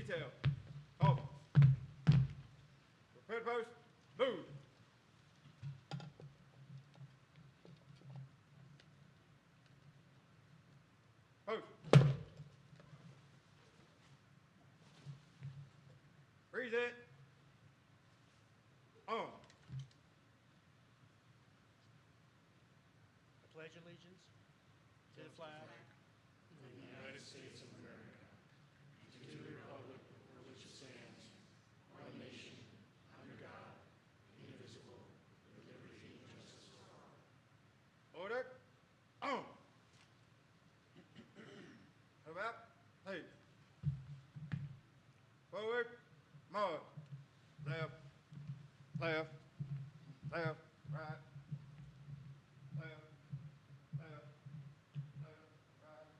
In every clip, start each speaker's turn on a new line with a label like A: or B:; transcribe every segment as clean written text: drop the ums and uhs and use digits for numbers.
A: detail. Halt. Prepare post. Move. Post. Freeze it. On.
B: I pledge allegiance to the flag
C: of the United States of America, and to the republic for which it stands, one nation, under God, indivisible, with liberty and justice for all.
A: Order. On. About. Hey. Forward. March. Left. Left. Left. Right. Left. Left. Left. Right.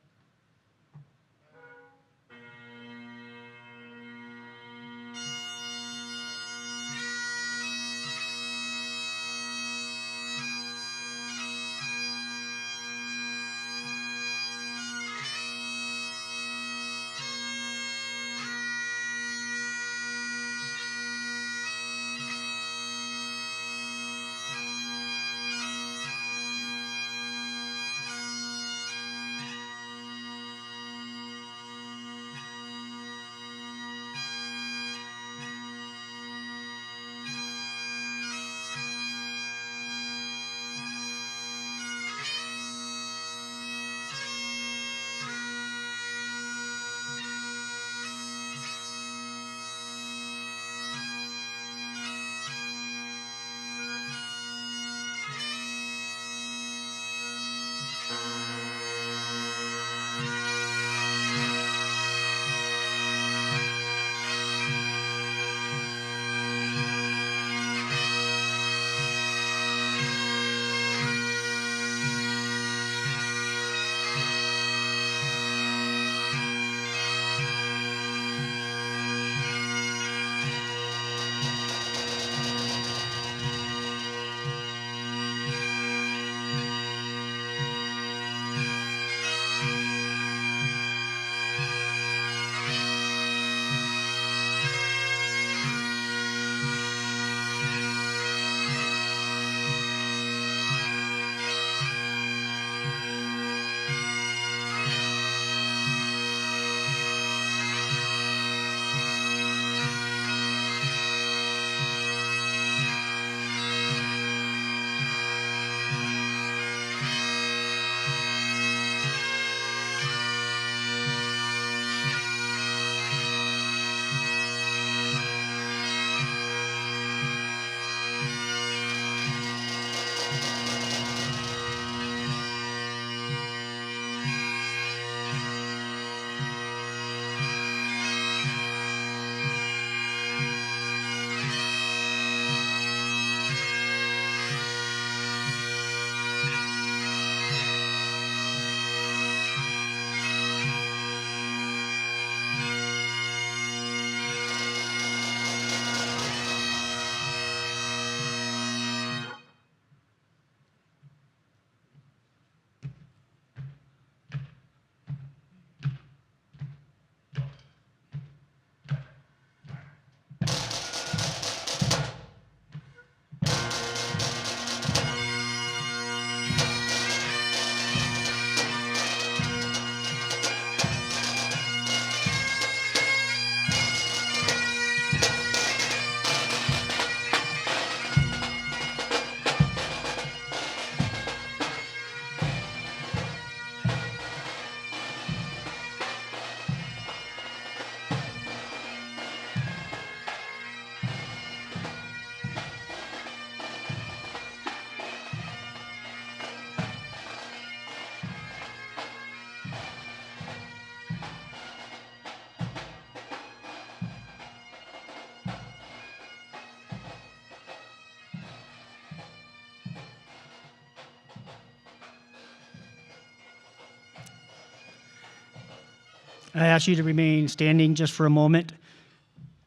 B: I ask you to remain standing just for a moment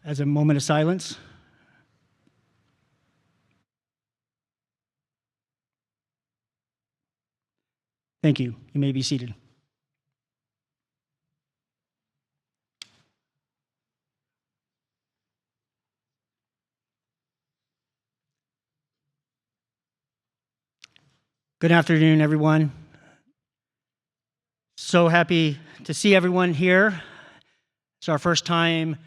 B: as a moment of silence. Thank you. You may be seated. Good afternoon, everyone. So happy to see everyone here. It's our first time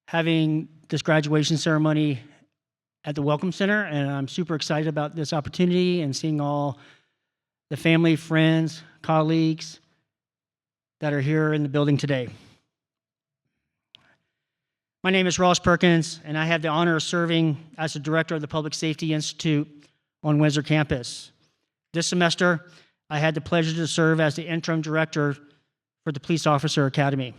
B: having this graduation ceremony at the Welcome Center, and I'm super excited about this opportunity and seeing all the family, friends, colleagues that are here in the building today. My name is Ross Perkins, and I have the honor of serving as the director of the Public Safety Institute on Windsor campus. This semester, I had the pleasure to serve as the interim director for the Police Officer Academy.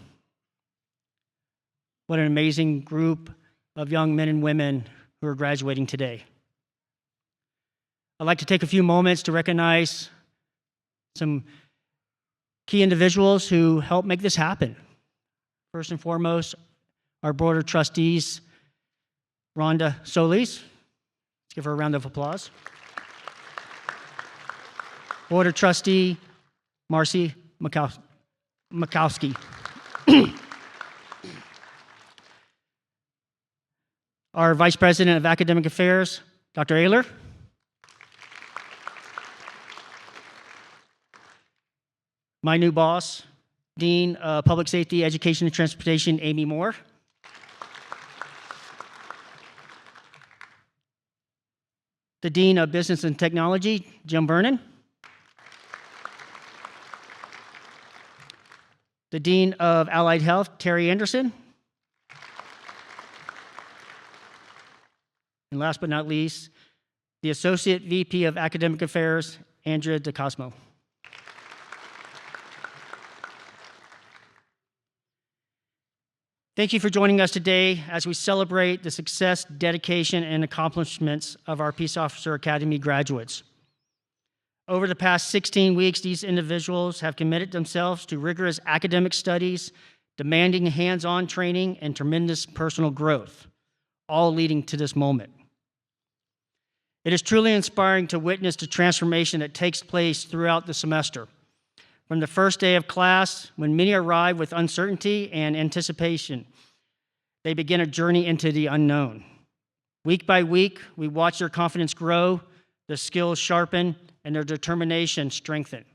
B: What an amazing group of young men and women who are graduating today. I'd like to take a few moments to recognize some key individuals who helped make this happen. First and foremost, our board of trustees, Rhonda Solis. Let's give her a round of applause. Board of trustee, Marcy Makowski. Our vice president of academic affairs, Dr. Ayler. My new boss, Dean of Public Safety, Education, and Transportation, Amy Moore. The Dean of Business and Technology, Jim Vernon. The Dean of Allied Health, Terry Anderson. And last but not least, the Associate VP of Academic Affairs, Andrea DeCosmo. Thank you for joining us today as we celebrate the success, dedication, and accomplishments of our Peace Officer Academy graduates. Over the past 16 weeks, these individuals have committed themselves to rigorous academic studies, demanding hands-on training, and tremendous personal growth, all leading to this moment. It is truly inspiring to witness the transformation that takes place throughout the semester. From the first day of class, when many arrive with uncertainty and anticipation, they begin a journey into the unknown. Week by week, we watch their confidence grow, their skills sharpen, and their determination strengthen.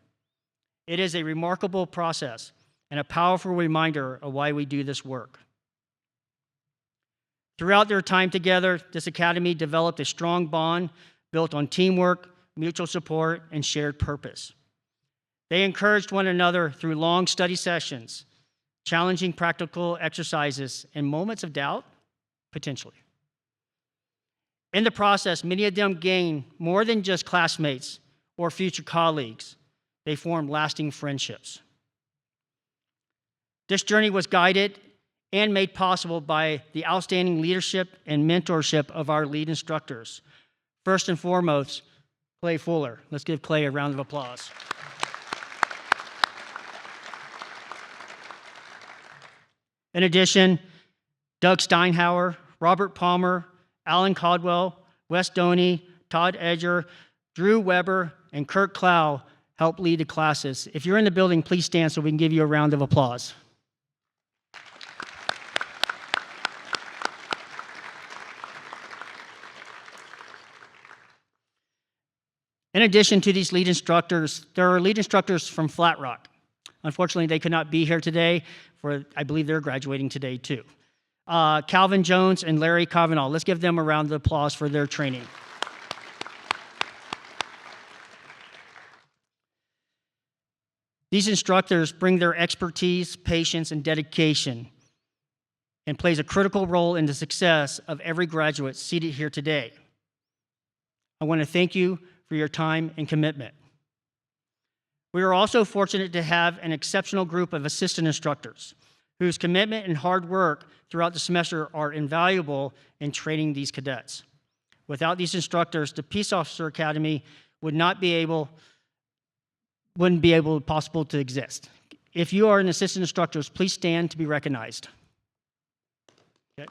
B: It is a remarkable process and a powerful reminder of why we do this work. Throughout their time together, this academy developed a strong bond built on teamwork, mutual support, and shared purpose. They encouraged one another through long study sessions, challenging practical exercises, and moments of doubt, potentially. In the process, many of them gained more than just classmates or future colleagues. They formed lasting friendships. This journey was guided and made possible by the outstanding leadership and mentorship of our lead instructors. First and foremost, Clay Fuller. Let's give Clay a round of applause. In addition, Doug Steinhauer, Robert Palmer, Alan Caldwell, Wes Doney, Todd Edger, Drew Weber, and Kirk Clow helped lead the classes. If you're in the building, please stand so we can give you a round of applause. In addition to these lead instructors, there are lead instructors from Flat Rock. Unfortunately, they could not be here today, I believe they're graduating today too. Calvin Jones and Larry Kavanaugh. Let's give them a round of applause for their training. These instructors bring their expertise, patience, and dedication and plays a critical role in the success of every graduate seated here today. I want to thank you for your time and commitment. We are also fortunate to have an exceptional group of assistant instructors whose commitment and hard work throughout the semester are invaluable in training these cadets. Without these instructors, the Peace Officer Academy wouldn't be possible to exist. If you are an assistant instructor, please stand to be recognized. Okay.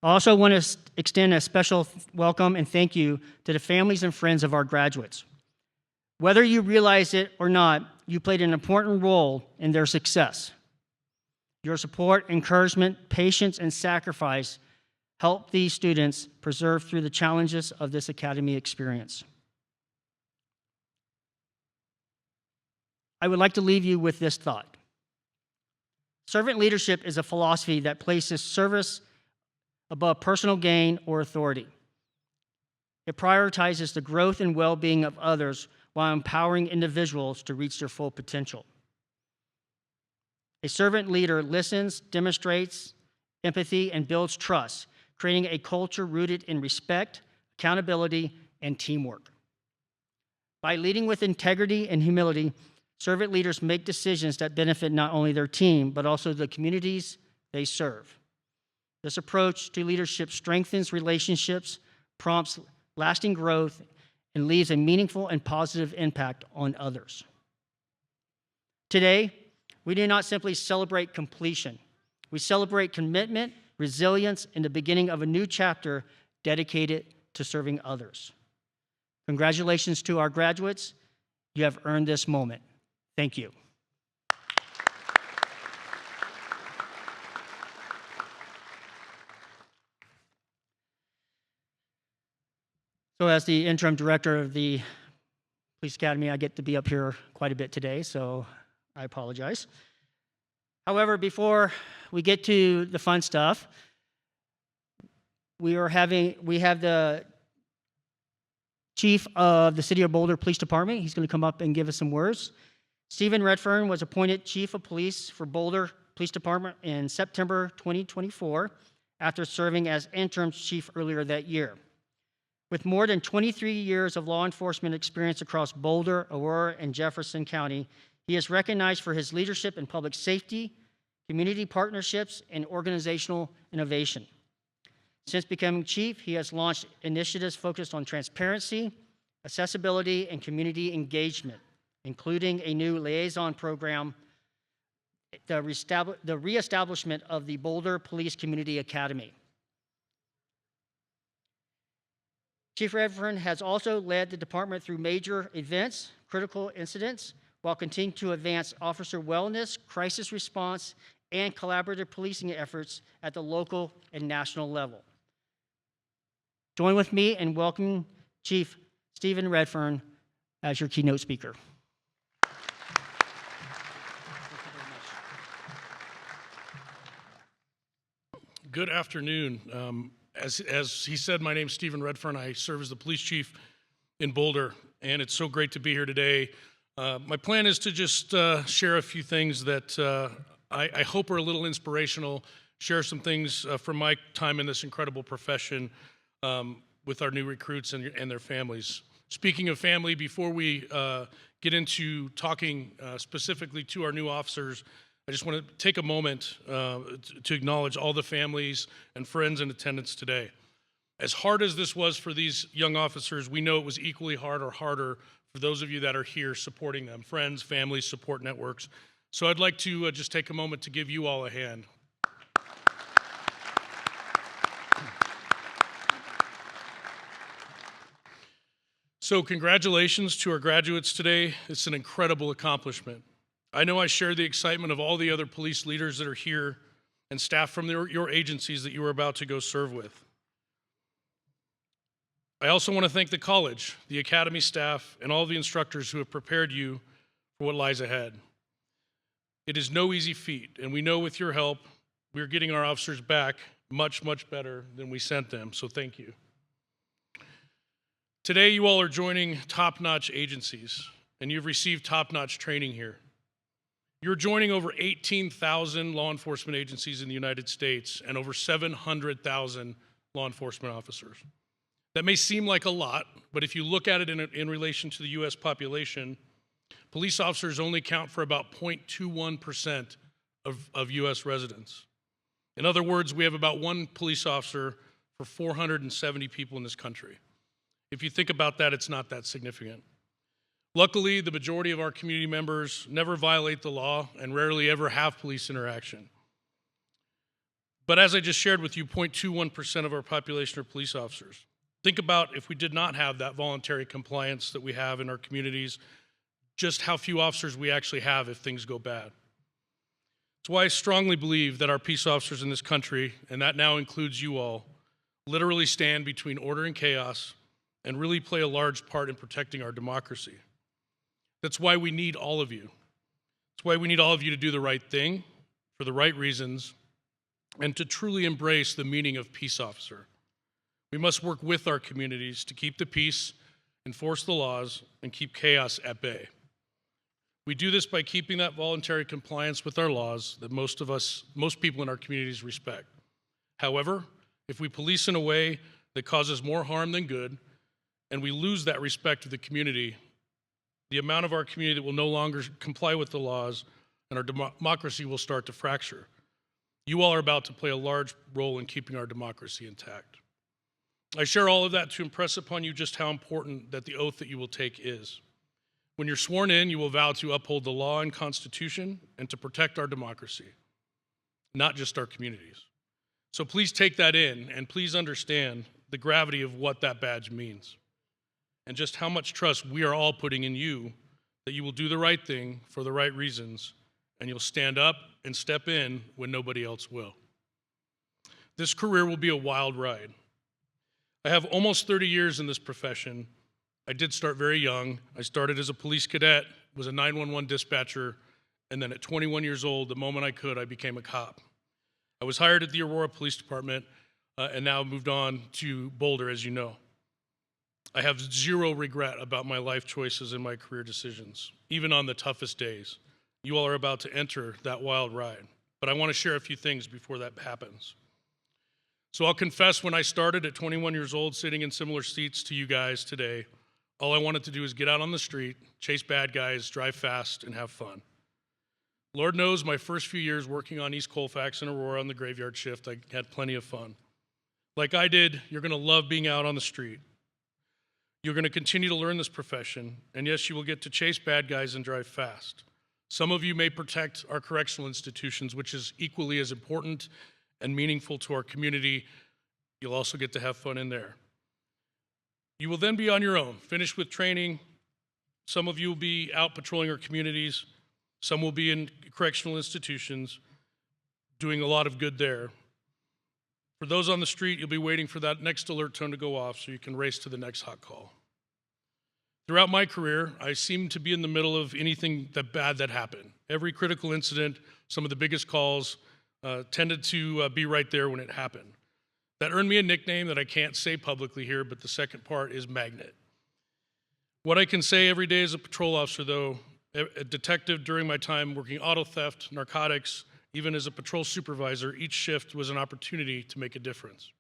B: I also want to extend a special welcome and thank you to the families and friends of our graduates. Whether you realize it or not, you played an important role in their success. Your support, encouragement, patience, and sacrifice help these students persevere through the challenges of this academy experience. I would like to leave you with this thought. Servant leadership is a philosophy that places service above personal gain or authority. It prioritizes the growth and well-being of others while empowering individuals to reach their full potential. A servant leader listens, demonstrates empathy, and builds trust, creating a culture rooted in respect, accountability, and teamwork. By leading with integrity and humility, servant leaders make decisions that benefit not only their team, but also the communities they serve. This approach to leadership strengthens relationships, prompts lasting growth, and leaves a meaningful and positive impact on others. Today, we do not simply celebrate completion. We celebrate commitment, resilience, and the beginning of a new chapter dedicated to serving others. Congratulations to our graduates. You have earned this moment. Thank you. So as the interim director of the Police Academy, I get to be up here quite a bit today, so I apologize. However, before we get to the fun stuff, we have the chief of the City of Boulder Police Department. He's going to come up and give us some words. Stephen Redfern was appointed chief of police for Boulder Police Department in September 2024 after serving as interim chief earlier that year. With more than 23 years of law enforcement experience across Boulder, Aurora, and Jefferson County, he is recognized for his leadership in public safety, community partnerships, and organizational innovation. Since becoming chief, he has launched initiatives focused on transparency, accessibility, and community engagement, including a new liaison program, the reestablishment of the Boulder Police Community Academy. Chief Redfern has also led the department through major events, critical incidents, while continuing to advance officer wellness, crisis response, and collaborative policing efforts at the local and national level. Join with me in welcoming Chief Stephen Redfern as your keynote speaker.
C: Good afternoon. As he said, my name's Stephen Redfern. I serve as the police chief in Boulder, and it's so great to be here today. My plan is to just share a few things that I hope are a little inspirational, share some things from my time in this incredible profession with our new recruits and their families. Speaking of family, before we get into talking specifically to our new officers, I just want to take a moment to acknowledge all the families and friends in attendance today. As hard as this was for these young officers, we know it was equally hard or harder for those of you that are here supporting them, friends, families, support networks. So I'd like to just take a moment to give you all a hand. So congratulations to our graduates today. It's an incredible accomplishment. I know I share the excitement of all the other police leaders that are here and staff from your agencies that you are about to go serve with. I also want to thank the college, the academy staff, and all the instructors who have prepared you for what lies ahead. It is no easy feat, and we know with your help, we're getting our officers back much, much better than we sent them, so thank you. Today, you all are joining top-notch agencies, and you've received top-notch training here. You're joining over 18,000 law enforcement agencies in the United States and over 700,000 law enforcement officers. That may seem like a lot, but if you look at it in relation to the U.S. population, police officers only count for about 0.21% of U.S. residents. In other words, we have about one police officer for 470 people in this country. If you think about that, it's not that significant. Luckily, the majority of our community members never violate the law and rarely ever have police interaction. But as I just shared with you, 0.21% of our population are police officers. Think about if we did not have that voluntary compliance that we have in our communities, just how few officers we actually have if things go bad. It's why I strongly believe that our peace officers in this country, and that now includes you all, literally stand between order and chaos and really play a large part in protecting our democracy. That's why we need all of you. It's why we need all of you to do the right thing for the right reasons and to truly embrace the meaning of peace officer. We must work with our communities to keep the peace, enforce the laws, and keep chaos at bay. We do this by keeping that voluntary compliance with our laws that most people in our communities respect. However, if we police in a way that causes more harm than good, and we lose that respect of the community, the amount of our community that will no longer comply with the laws and our democracy will start to fracture. You all are about to play a large role in keeping our democracy intact. I share all of that to impress upon you just how important that the oath that you will take is. When you're sworn in, you will vow to uphold the law and Constitution and to protect our democracy, not just our communities. So please take that in and please understand the gravity of what that badge means and just how much trust we are all putting in you that you will do the right thing for the right reasons and you'll stand up and step in when nobody else will. This career will be a wild ride. I have almost 30 years in this profession. I did start very young. I started as a police cadet, was a 911 dispatcher, and then at 21 years old, the moment I could, I became a cop. I was hired at the Aurora Police Department and now moved on to Boulder, as you know. I have zero regret about my life choices and my career decisions, even on the toughest days. You all are about to enter that wild ride, but I want to share a few things before that happens. So I'll confess, when I started at 21 years old, sitting in similar seats to you guys today, all I wanted to do is get out on the street, chase bad guys, drive fast, and have fun. Lord knows my first few years working on East Colfax and Aurora on the graveyard shift, I had plenty of fun. Like I did, you're going to love being out on the street. You're going to continue to learn this profession, and yes, you will get to chase bad guys and drive fast. Some of you may protect our correctional institutions, which is equally as important and meaningful to our community. You'll also get to have fun in there. You will then be on your own, finished with training. Some of you will be out patrolling our communities. Some will be in correctional institutions, doing a lot of good there. For those on the street, you'll be waiting for that next alert tone to go off so you can race to the next hot call. Throughout my career, I seemed to be in the middle of anything bad that happened. Every critical incident, some of the biggest calls, tended to be right there when it happened. That earned me a nickname that I can't say publicly here, but the second part is Magnet. What I can say every day as a patrol officer, though, a detective during my time working auto theft, narcotics, even as a patrol supervisor, each shift was an opportunity to make a difference.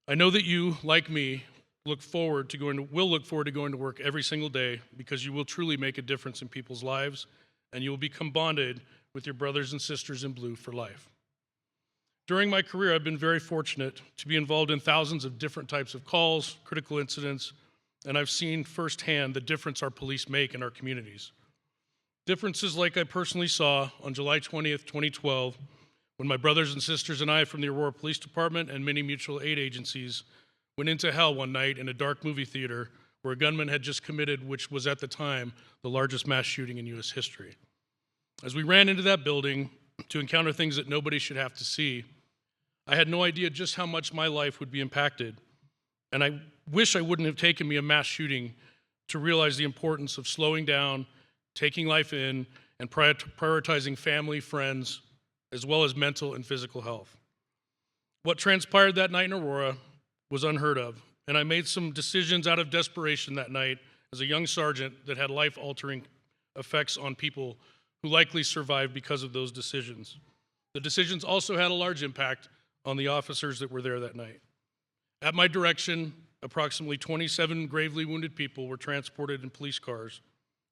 C: I know that you, like me, will look forward to going to work every single day because you will truly make a difference in people's lives and you will become bonded with your brothers and sisters in blue for life. During my career, I've been very fortunate to be involved in thousands of different types of calls, critical incidents, and I've seen firsthand the difference our police make in our communities. Differences like I personally saw on July 20th, 2012, when my brothers and sisters and I from the Aurora Police Department and many mutual aid agencies went into hell one night in a dark movie theater where a gunman had just committed, which was at the time, the largest mass shooting in U.S. history. As we ran into that building to encounter things that nobody should have to see, I had no idea just how much my life would be impacted. And I wish I wouldn't have taken me a mass shooting to realize the importance of slowing down, taking life in, and prioritizing family, friends, as well as mental and physical health. What transpired that night in Aurora was unheard of, and I made some decisions out of desperation that night as a young sergeant that had life-altering effects on people who likely survived because of those decisions. The decisions also had a large impact on the officers that were there that night. At my direction, approximately 27 gravely wounded people were transported in police cars,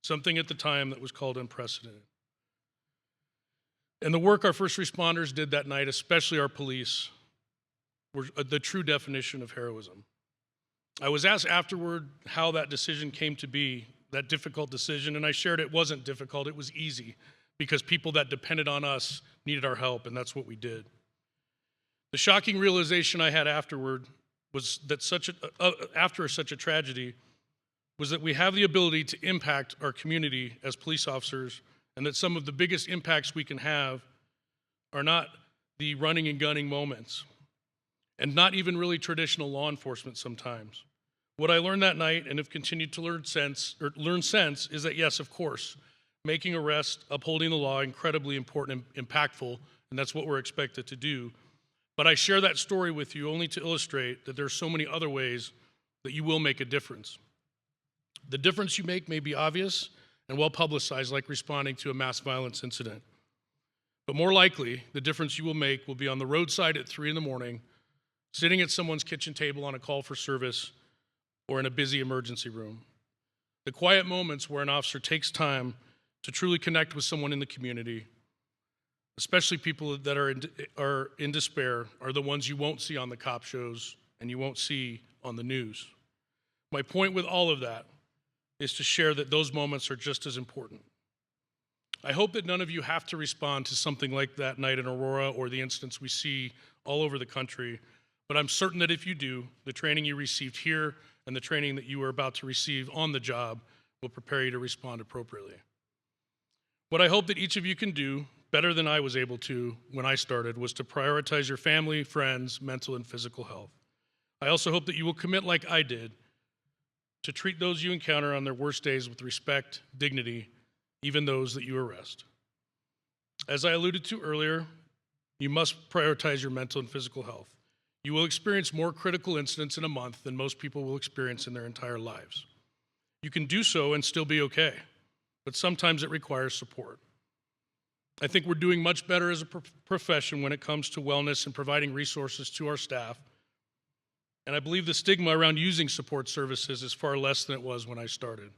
C: something at the time that was called unprecedented. And the work our first responders did that night, especially our police, were the true definition of heroism. I was asked afterward how that decision came to be, that difficult decision, and I shared it wasn't difficult, it was easy, because people that depended on us needed our help, and that's what we did. The shocking realization I had afterward was that after such a tragedy was that we have the ability to impact our community as police officers and that some of the biggest impacts we can have are not the running and gunning moments, and not even really traditional law enforcement sometimes. What I learned that night, and have continued to learn since, is that yes, of course, making arrests, upholding the law, incredibly important and impactful, and that's what we're expected to do. But I share that story with you only to illustrate that there are so many other ways that you will make a difference. The difference you make may be obvious and well publicized, like responding to a mass violence incident. But more likely, the difference you will make will be on the roadside at 3 a.m, sitting at someone's kitchen table on a call for service, or in a busy emergency room. The quiet moments where an officer takes time to truly connect with someone in the community, especially people that are in despair, are the ones you won't see on the cop shows and you won't see on the news. My point with all of that is to share that those moments are just as important. I hope that none of you have to respond to something like that night in Aurora or the incidents we see all over the country, but I'm certain that if you do, the training you received here and the training that you are about to receive on the job will prepare you to respond appropriately. What I hope that each of you can do better than I was able to when I started was to prioritize your family, friends, mental and physical health. I also hope that you will commit like I did to treat those you encounter on their worst days with respect, dignity, even those that you arrest. As I alluded to earlier, you must prioritize your mental and physical health. You will experience more critical incidents in a month than most people will experience in their entire lives. You can do so and still be okay, but sometimes it requires support. I think we're doing much better as a profession when it comes to wellness and providing resources to our staff, and I believe the stigma around using support services is far less than it was when I started.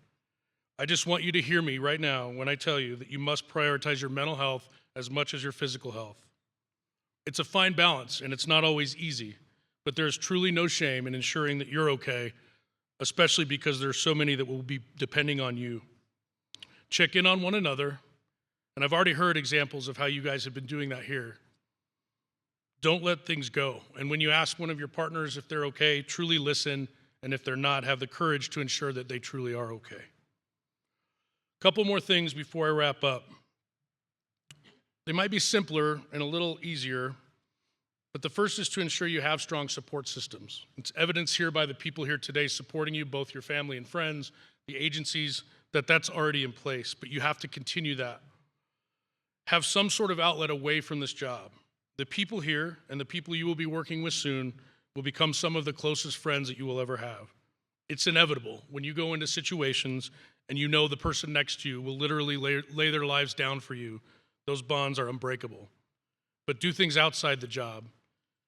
C: I just want you to hear me right now when I tell you that you must prioritize your mental health as much as your physical health. It's a fine balance, and it's not always easy, but there's truly no shame in ensuring that you're okay, especially because there are so many that will be depending on you. Check in on one another, and I've already heard examples of how you guys have been doing that here. Don't let things go, and when you ask one of your partners if they're okay, truly listen, and if they're not, have the courage to ensure that they truly are okay. A couple more things before I wrap up. They might be simpler and a little easier, but the first is to ensure you have strong support systems. It's evidence here by the people here today supporting you, both your family and friends, the agencies, that's already in place, but you have to continue that. Have some sort of outlet away from this job. The people here and the people you will be working with soon will become some of the closest friends that you will ever have. It's inevitable when you go into situations and you know the person next to you will literally lay their lives down for you. Those bonds are unbreakable. But do things outside the job.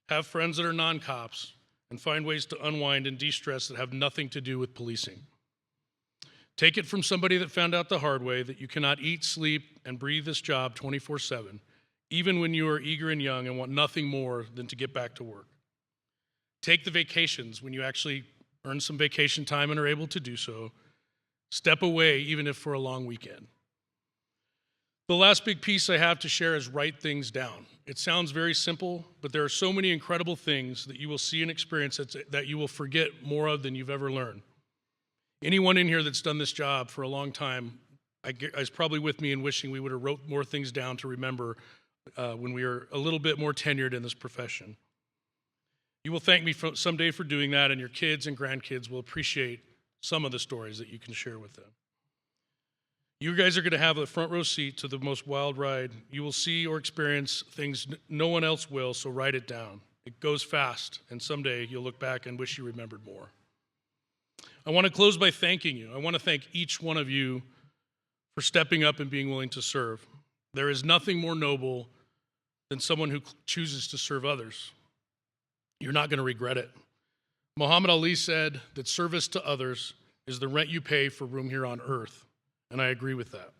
C: Have friends that are non-cops and find ways to unwind and de-stress that have nothing to do with policing. Take it from somebody that found out the hard way that you cannot eat, sleep, and breathe this job 24/7, even when you are eager and young and want nothing more than to get back to work. Take the vacations when you actually earn some vacation time and are able to do so. Step away, even if for a long weekend. The last big piece I have to share is write things down. It sounds very simple, but there are so many incredible things that you will see and experience that you will forget more of than you've ever learned. Anyone in here that's done this job for a long time is probably with me in wishing we would have wrote more things down to remember when we are a little bit more tenured in this profession. You will thank me someday for doing that, and your kids and grandkids will appreciate some of the stories that you can share with them. You guys are going to have a front row seat to the most wild ride. You will see or experience things no one else will, so write it down. It goes fast, and someday you'll look back and wish you remembered more. I want to close by thanking you. I want to thank each one of you for stepping up and being willing to serve. There is nothing more noble than someone who chooses to serve others. You're not going to regret it. Muhammad Ali said that service to others is the rent you pay for room here on earth. And I agree with that.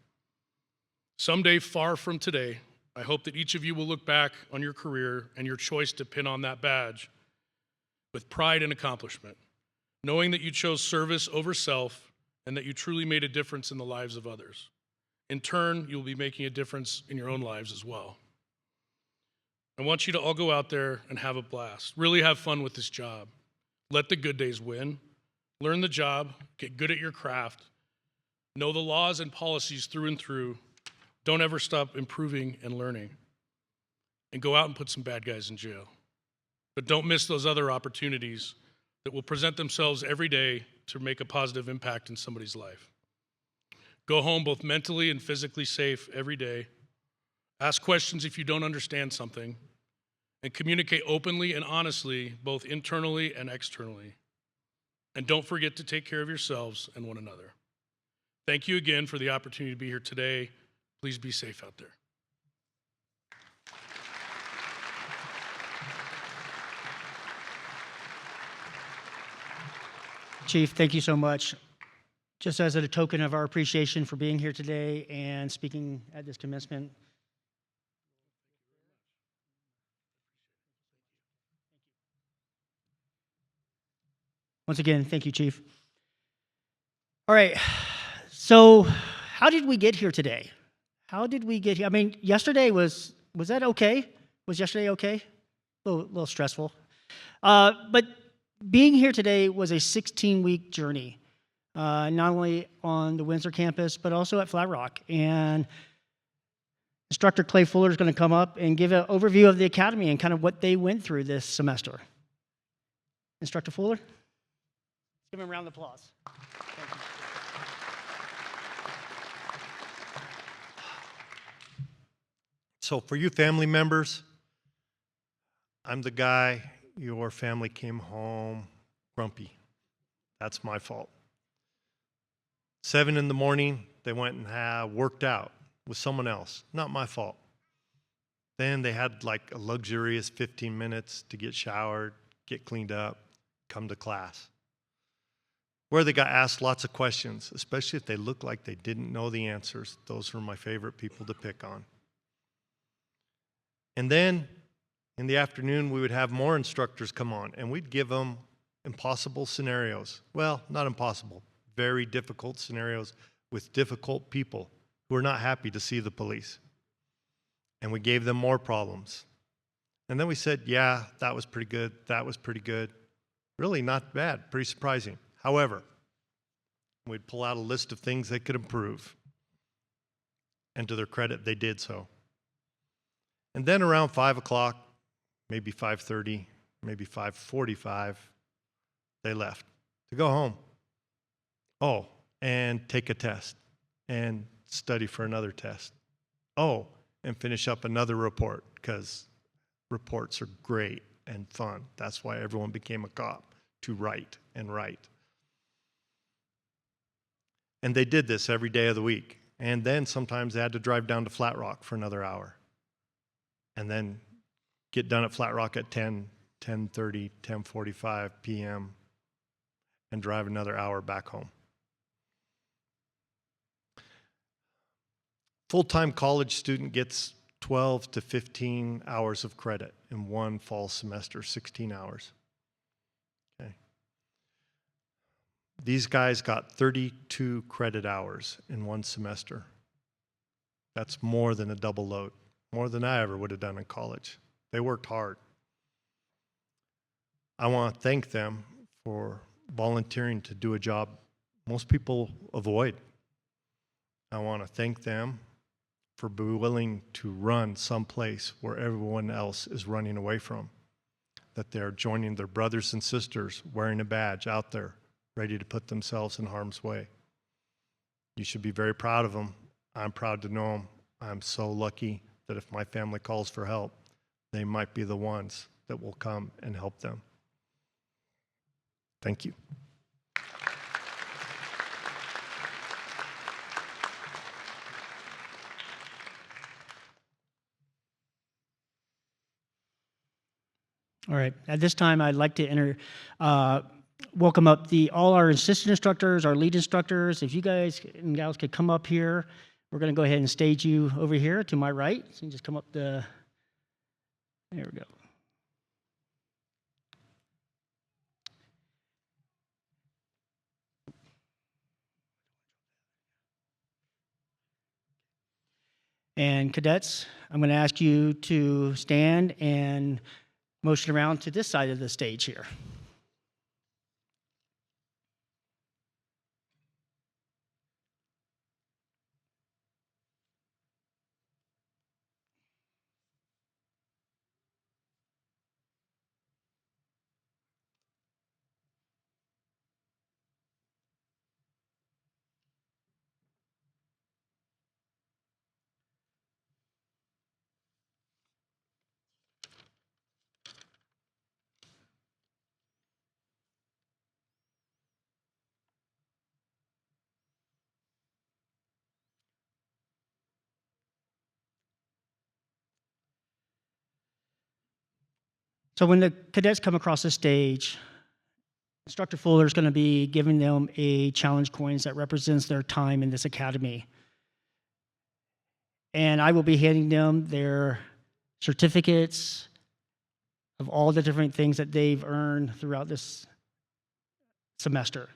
C: Someday, far from today, I hope that each of you will look back on your career and your choice to pin on that badge with pride and accomplishment, knowing that you chose service over self and that you truly made a difference in the lives of others. In turn, you'll be making a difference in your own lives as well. I want you to all go out there and have a blast. Really have fun with this job. Let the good days win. Learn the job. Get good at your craft. Know the laws and policies through and through, Don't ever stop improving and learning. And go out and put some bad guys in jail. But don't miss those other opportunities that will present themselves every day to make a positive impact in somebody's life. Go home both mentally and physically safe every day. Ask questions if you don't understand something, and communicate openly and honestly, both internally and externally. And don't forget to take care of yourselves and one another. Thank you again for the opportunity to be here today. Please be safe out there.
B: Chief, thank you so much. Just as a token of our appreciation for being here today and speaking at this commencement. Once again, thank you, Chief. All right, so how did we get here today? How did we get here? I mean, yesterday was that okay? Was yesterday okay? A little stressful. But being here today was a 16-week journey, not only on the Windsor campus, but also at Flat Rock. And Instructor Clay Fuller is going to come up and give an overview of the academy and kind of what they went through this semester. Instructor Fuller? Give him a round of applause. Thank you.
D: So for you family members, I'm the guy, your family came home grumpy. That's my fault. 7 in the morning, they went and worked out with someone else. Not my fault. Then they had like a luxurious 15 minutes to get showered, get cleaned up, come to class. Where they got asked lots of questions, especially if they looked like they didn't know the answers. Those were my favorite people to pick on. And then in the afternoon, we would have more instructors come on, and we'd give them impossible scenarios. Well, not impossible, very difficult scenarios with difficult people who are not happy to see the police. And we gave them more problems. And then we said, yeah, that was pretty good, that was pretty good. Really not bad, pretty surprising. However, we'd pull out a list of things they could improve. And to their credit, they did so. And then around 5 o'clock, maybe 5:30, maybe 5:45, they left to go home. Oh, and take a test and study for another test. Oh, and finish up another report, because reports are great and fun. That's why everyone became a cop, to write and write. And they did this every day of the week. And then sometimes they had to drive down to Flat Rock for another hour. And then get done at Flat Rock at 10, 10:30, 10:45 p.m. and drive another hour back home. Full-time college student gets 12 to 15 hours of credit in one fall semester, 16 hours. Okay. These guys got 32 credit hours in one semester. That's more than a double load, more than I ever would have done in college. They worked hard. I want to thank them for volunteering to do a job most people avoid. I want to thank them for being willing to run someplace where everyone else is running away from, that they're joining their brothers and sisters wearing a badge out there, ready to put themselves in harm's way. You should be very proud of them. I'm proud to know them. I'm so lucky that if my family calls for help, they might be the ones that will come and help them. Thank you.
B: All right. At this time, I'd like to welcome up all our assistant instructors, our lead instructors. If you guys and gals could come up here, we're going to go ahead and stage you over here to my right. So you just come up there we go. And cadets, I'm going to ask you to stand and motion around to this side of the stage here. So when the cadets come across the stage, Instructor Fuller is going to be giving them a challenge coins that represents their time in this academy. And I will be handing them their certificates of all the different things that they've earned throughout this semester.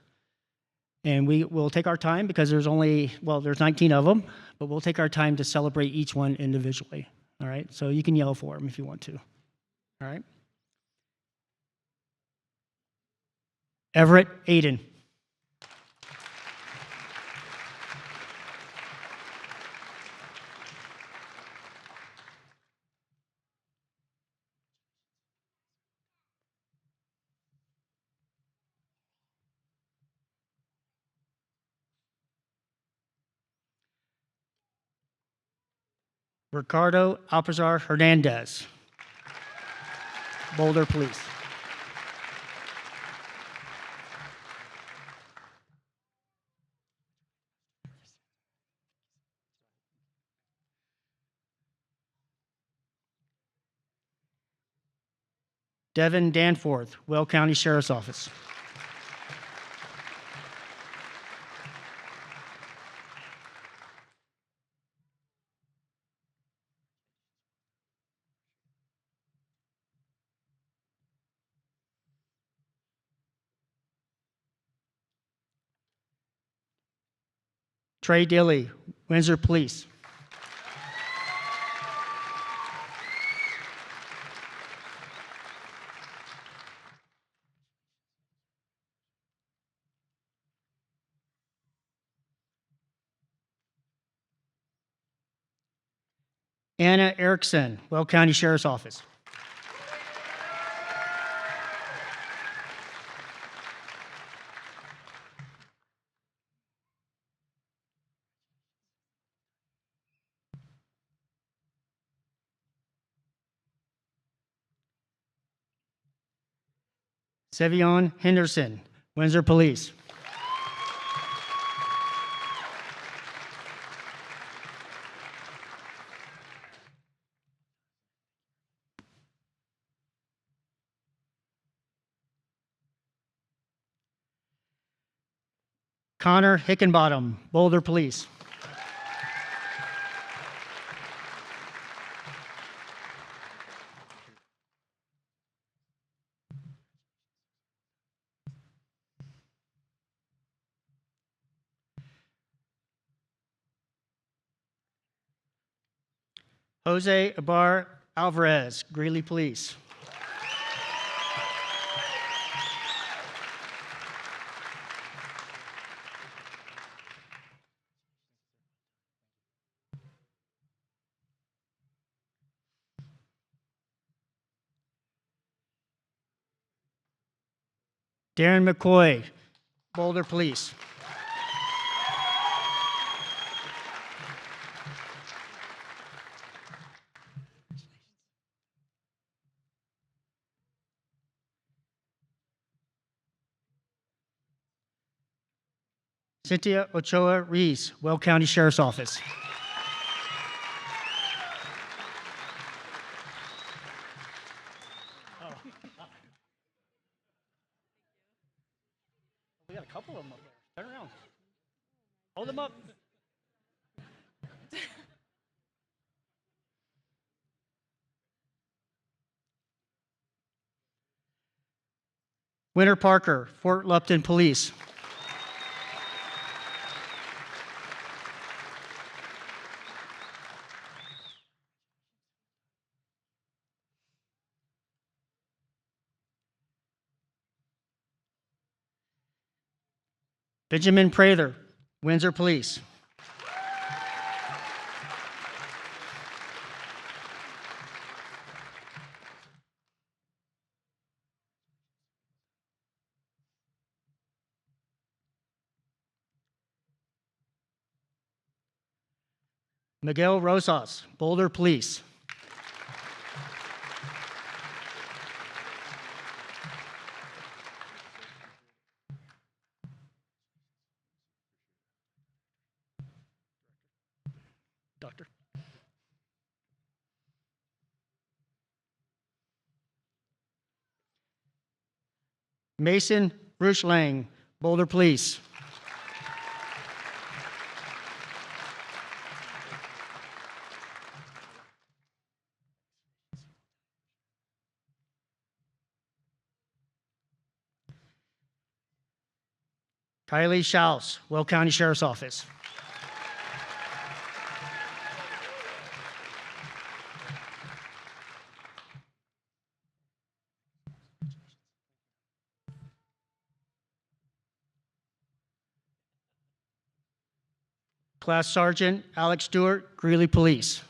B: And we will take our time because there's 19 of them, but we'll take our time to celebrate each one individually. All right, so you can yell for them if you want to. All right. Everett Aiden. Ricardo Alpazar Hernandez, Boulder Police. Devin Danforth, Will County Sheriff's Office. Trey Dilly, Windsor Police. Anna Erickson, Will County Sheriff's Office. Sevion Henderson, Windsor Police. Connor Hickenbottom, Boulder Police. Jose Ibar Alvarez, Greeley Police. Darren McCoy, Boulder Police. Cynthia Ochoa Reese, Will County Sheriff's Office. We got a couple of them up there. Turn around. Hold them up. Winter Parker, Fort Lupton Police. Benjamin Prather, Windsor Police. Miguel Rosas, Boulder Police. Doctor. Mason Rushlang, Boulder Police. Kylie Schaus, Will County Sheriff's Office. Class Sergeant Alex Stewart, Greeley Police.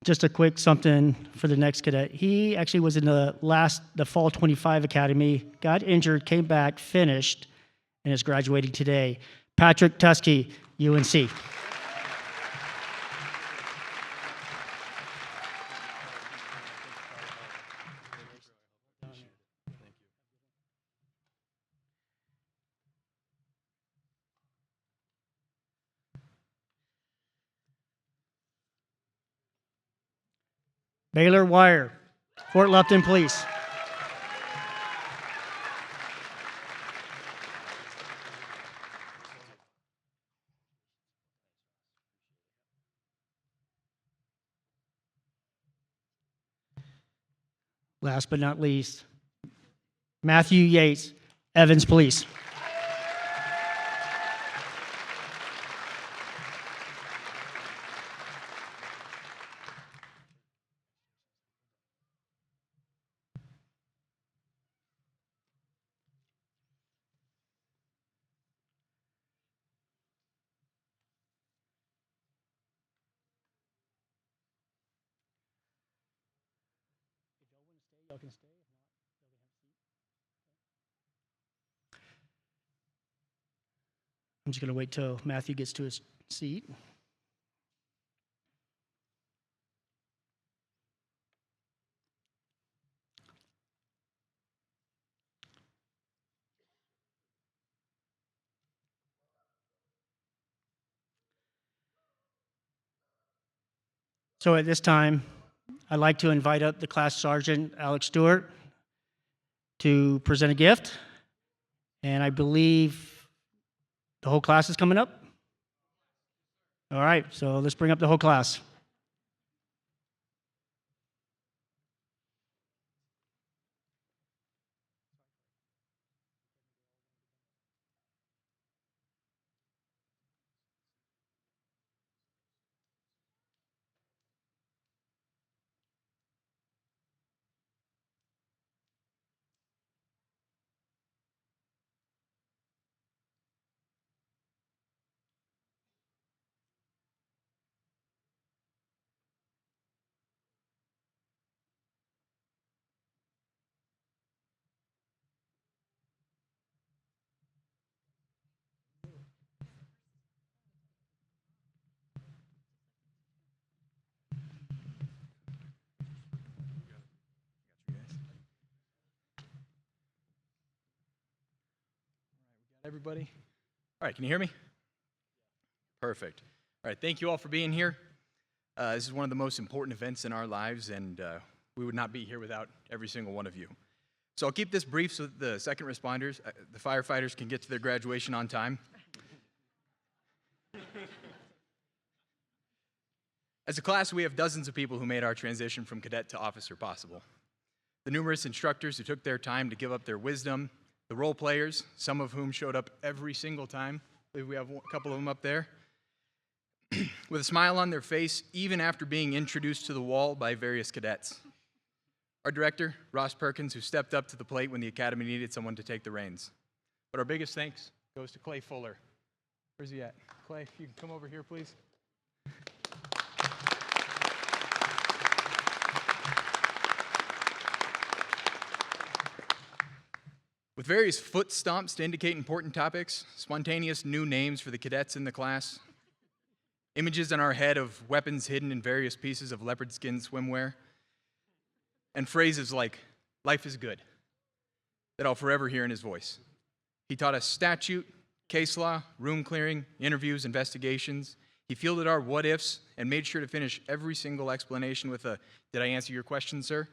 B: Just a quick something for the next cadet. He actually was in the fall 25 academy, got injured, came back, finished, and is graduating today. Patrick Tusky, UNC. Baylor Wire, Fort Lupton Police. Last but not least, Matthew Yates, Evans Police. I'm just going to wait till Matthew gets to his seat. So at this time, I'd like to invite up the class sergeant, Alex Stewart, to present a gift. And I believe the whole class is coming up. All right, so let's bring up the whole class.
E: Everybody? All right, can you hear me? Perfect. All right, thank you all for being here. This is one of the most important events in our lives, and we would not be here without every single one of you. So I'll keep this brief so that the second responders, the firefighters, can get to their graduation on time. As a class, we have dozens of people who made our transition from cadet to officer possible. The numerous instructors who took their time to give up their wisdom, the role players, some of whom showed up every single time. I believe we have a couple of them up there. With a smile on their face, even after being introduced to the wall by various cadets. Our director, Ross Perkins, who stepped up to the plate when the academy needed someone to take the reins. But our biggest thanks goes to Clay Fuller. Where's he at? Clay, if you can come over here, please. With various foot stomps to indicate important topics, spontaneous new names for the cadets in the class, images in our head of weapons hidden in various pieces of leopard skin swimwear, and phrases like, "Life is good," that I'll forever hear in his voice. He taught us statute, case law, room clearing, interviews, investigations. He fielded our what ifs and made sure to finish every single explanation with a, "Did I answer your question, sir?"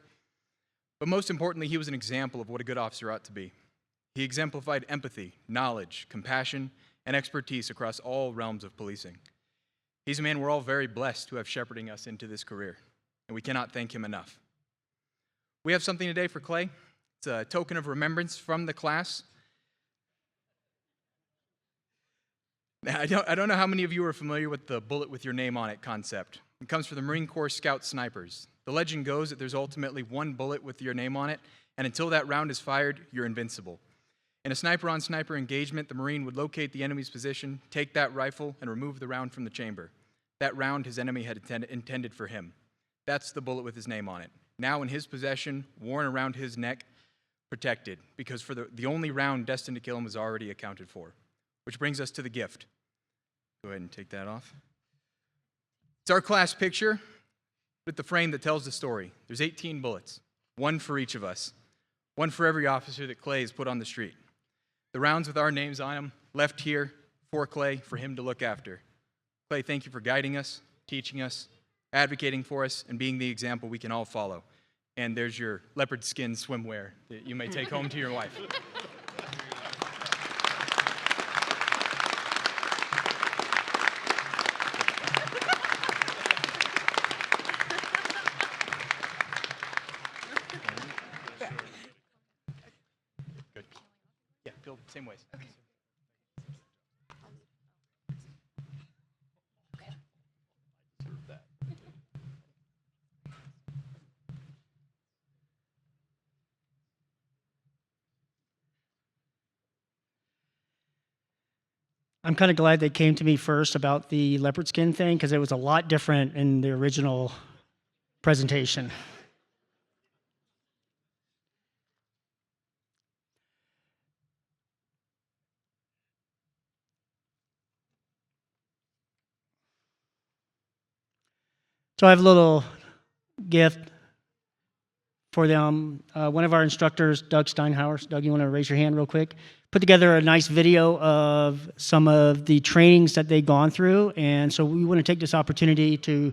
E: But most importantly, he was an example of what a good officer ought to be. He exemplified empathy, knowledge, compassion, and expertise across all realms of policing. He's a man we're all very blessed to have shepherding us into this career, and we cannot thank him enough. We have something today for Clay. It's a token of remembrance from the class. Now, I don't know how many of you are familiar with the bullet with your name on it concept. It comes from the Marine Corps Scout snipers. The legend goes that there's ultimately one bullet with your name on it, and until that round is fired, you're invincible. In a sniper-on-sniper engagement, the Marine would locate the enemy's position, take that rifle, and remove the round from the chamber. That round his enemy had intended for him. That's the bullet with his name on it. Now in his possession, worn around his neck, protected, because for the only round destined to kill him was already accounted for. Which brings us to the gift. Go ahead and take that off. It's our class picture with the frame that tells the story. There's 18 bullets, one for each of us, one for every officer that Clay has put on the street. The rounds with our names on them, left here for Clay, for him to look after. Clay, thank you for guiding us, teaching us, advocating for us, and being the example we can all follow. And there's your leopard skin swimwear that you may take home to your wife. Good. Yeah, Phil, same ways. Okay.
B: I'm kind of glad they came to me first about the leopard skin thing because it was a lot different in the original presentation. So I have a little gift for them. One of our instructors, Doug Steinhauer. Doug, you want to raise your hand real quick? Put together a nice video of some of the trainings that they've gone through. And so we want to take this opportunity to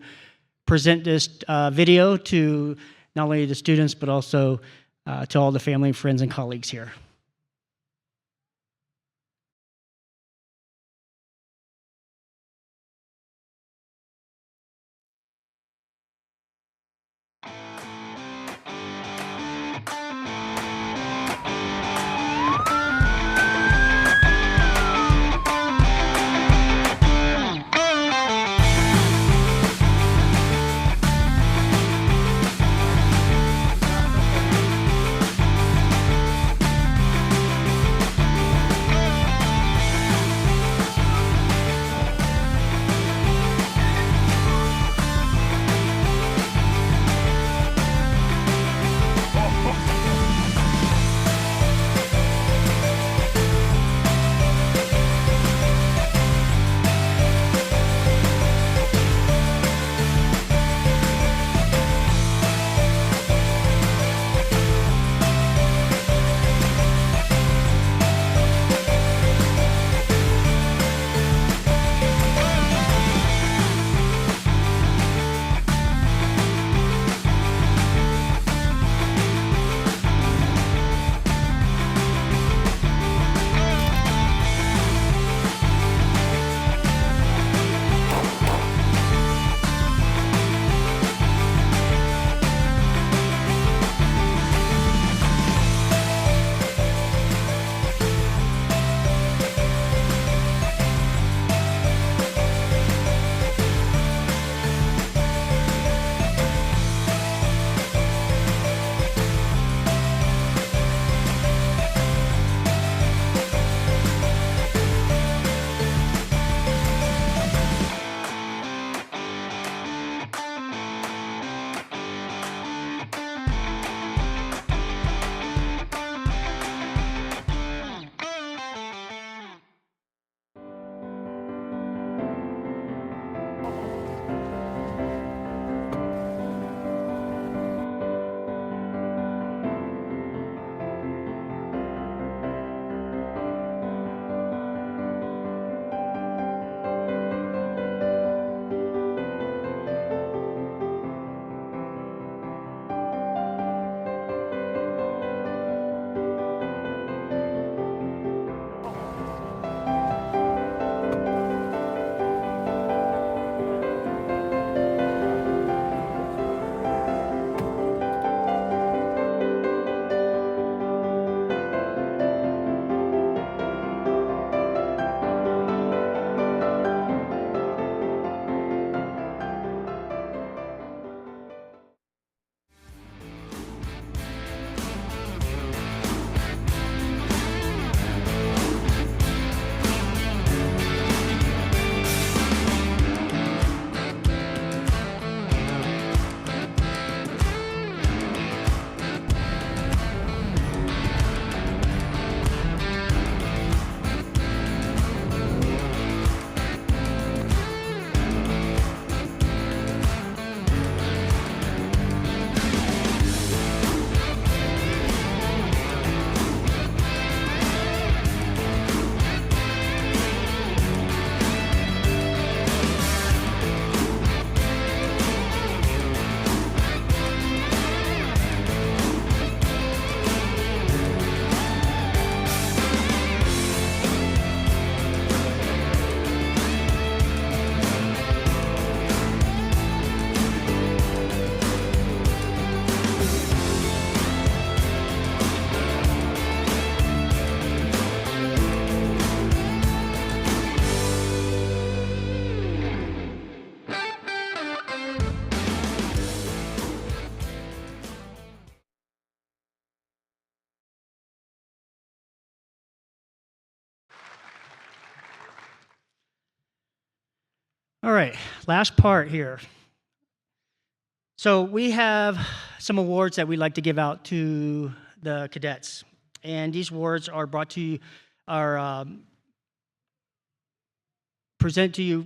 B: present this video to not only the students, but also to all the family, friends, and colleagues here. All right, last part here. So we have some awards that we like to give out to the cadets, and these awards are brought to you, are present to you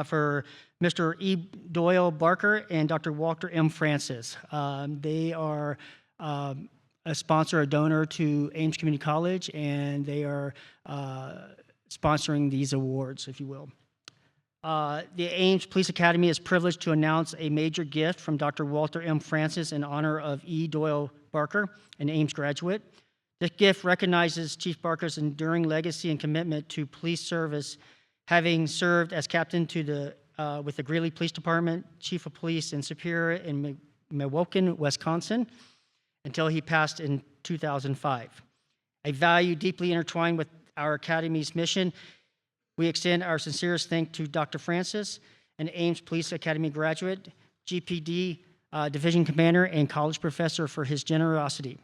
B: for Mr. E. Doyle Barker and Dr. Walter M. Francis. They are a sponsor, a donor to Ames Community College, and they are sponsoring these awards, if you will. The Ames Police Academy is privileged to announce a major gift from Dr. Walter M. Francis in honor of E. Doyle Barker, an Ames graduate. This gift recognizes Chief Barker's enduring legacy and commitment to police service, having served as captain with the Greeley Police Department, chief of police in Superior in Milwaukee, Wisconsin, until he passed in 2005. A value deeply intertwined with our Academy's mission. We extend our sincerest thanks to Dr. Francis, an Ames Police Academy graduate, GPD division commander, and college professor for his generosity,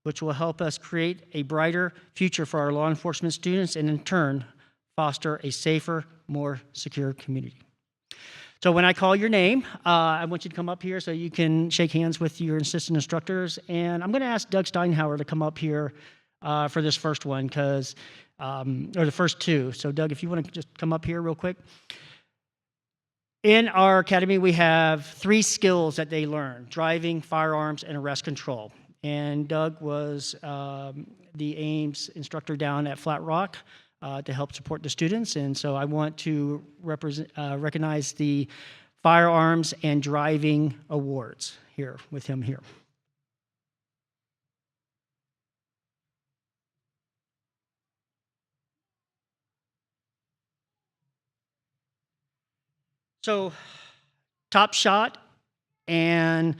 B: which will help us create a brighter future for our law enforcement students and in turn, foster a safer, more secure community. So when I call your name, I want you to come up here so you can shake hands with your assistant instructors. And I'm going to ask Doug Steinhauer to come up here for this first one, or the first two. So Doug, if you want to just come up here real quick. In our academy, we have 3 skills that they learn: driving, firearms, and arrest control. And Doug was the Ames instructor down at Flat Rock to help support the students. And so I want to recognize the firearms and driving awards here with him here. So top shot and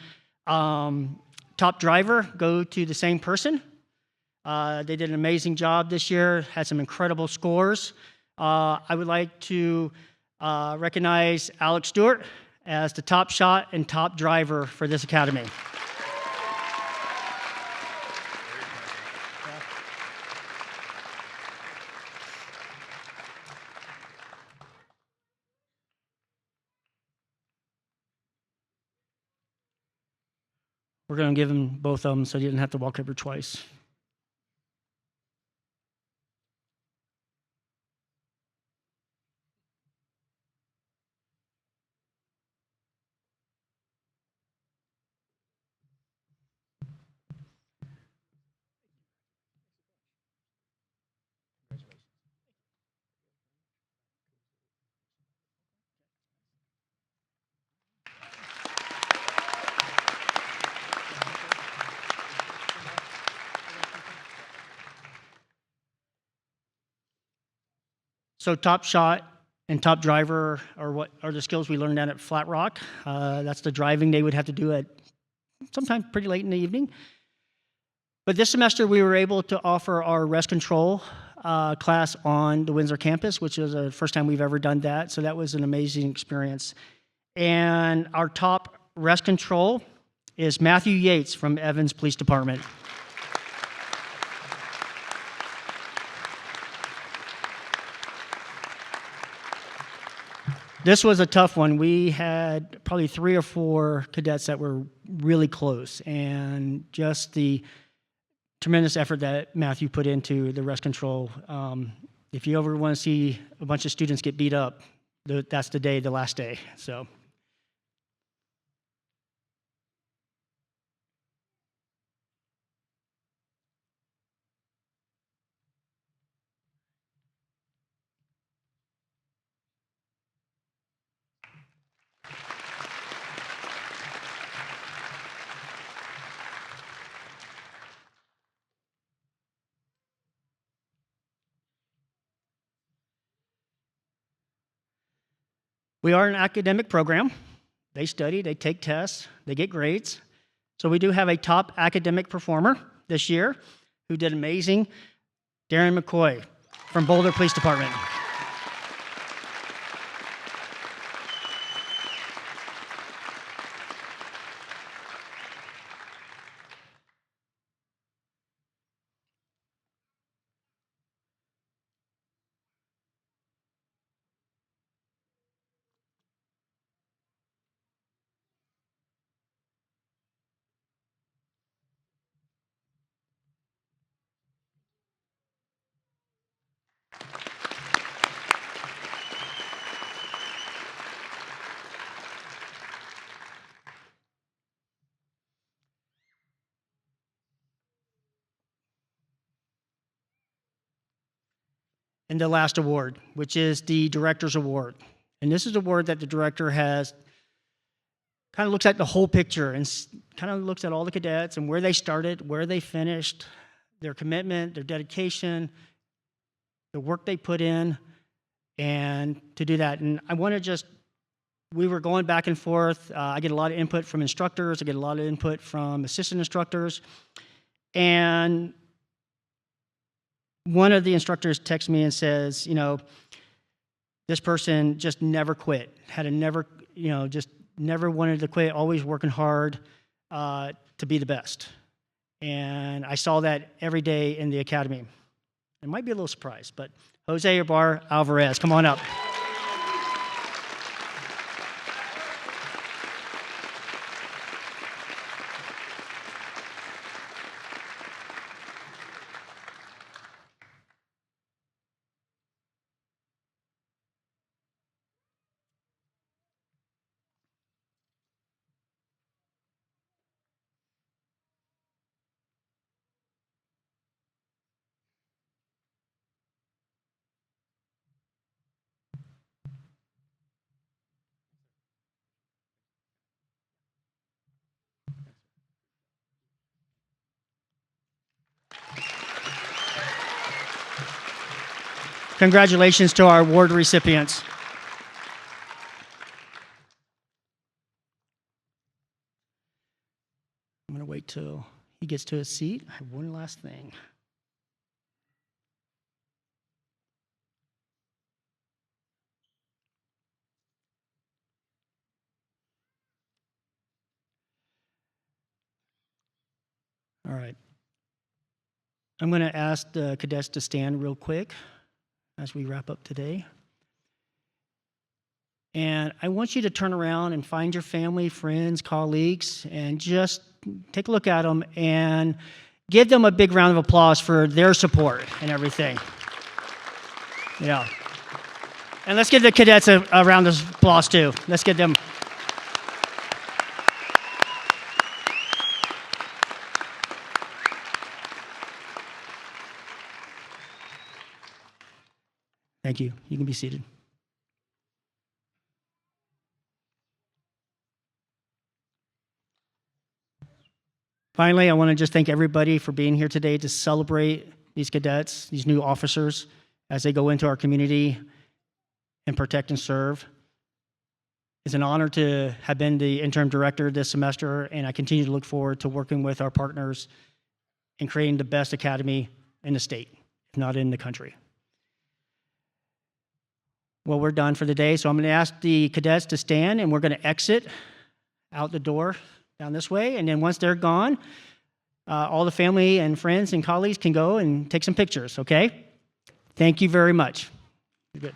B: top driver go to the same person. They did an amazing job this year, had some incredible scores. I would like to recognize Alex Stewart as the top shot and top driver for this academy. We're going to give him both of them so he didn't have to walk over twice. So top shot and top driver are what are the skills we learned down at Flat Rock. That's the driving they would have to do at sometime pretty late in the evening. But this semester we were able to offer our arrest control class on the Windsor campus, which is the first time we've ever done that. So that was an amazing experience. And our top arrest control is Matthew Yates from Evans Police Department. This was a tough one. We had probably 3 or 4 cadets that were really close, and just the tremendous effort that Matthew put into the arrest control. If you ever want to see a bunch of students get beat up, that's the last day. So. We are an academic program. They study, they take tests, they get grades. So we do have a top academic performer this year who did amazing, Darren McCoy from Boulder Police Department. and the last award, which is the Director's Award. And this is an award that the director has kind of looks at the whole picture and kind of looks at all the cadets and where they started, where they finished, their commitment, their dedication, the work they put in, and to do that. And I want to just, we were going back and forth. I get a lot of input from instructors. I get a lot of input from assistant instructors. And one of the instructors texts me and says, you know, this person just never quit, had a never, you know, just never wanted to quit, always working hard to be the best. And I saw that every day in the academy. It might be a little surprise, but Jose Ibar Alvarez, come on up. Congratulations to our award recipients. I'm going to wait till he gets to his seat. I have one last thing. All right. I'm going to ask the cadets to stand real quick as we wrap up today. And I want you to turn around and find your family, friends, colleagues, and just take a look at them and give them a big round of applause for their support and everything. Yeah. And let's give the cadets a round of applause too. Let's give them. Thank you. You can be seated. Finally, I want to just thank everybody for being here today to celebrate these cadets, these new officers, as they go into our community and protect and serve. It's an honor to have been the interim director this semester, and I continue to look forward to working with our partners in creating the best academy in the state, if not in the country. Well, we're done for the day, so I'm going to ask the cadets to stand, and we're going to exit out the door down this way, and then once they're gone, all the family and friends and colleagues can go and take some pictures, okay? Thank you very much. You're good.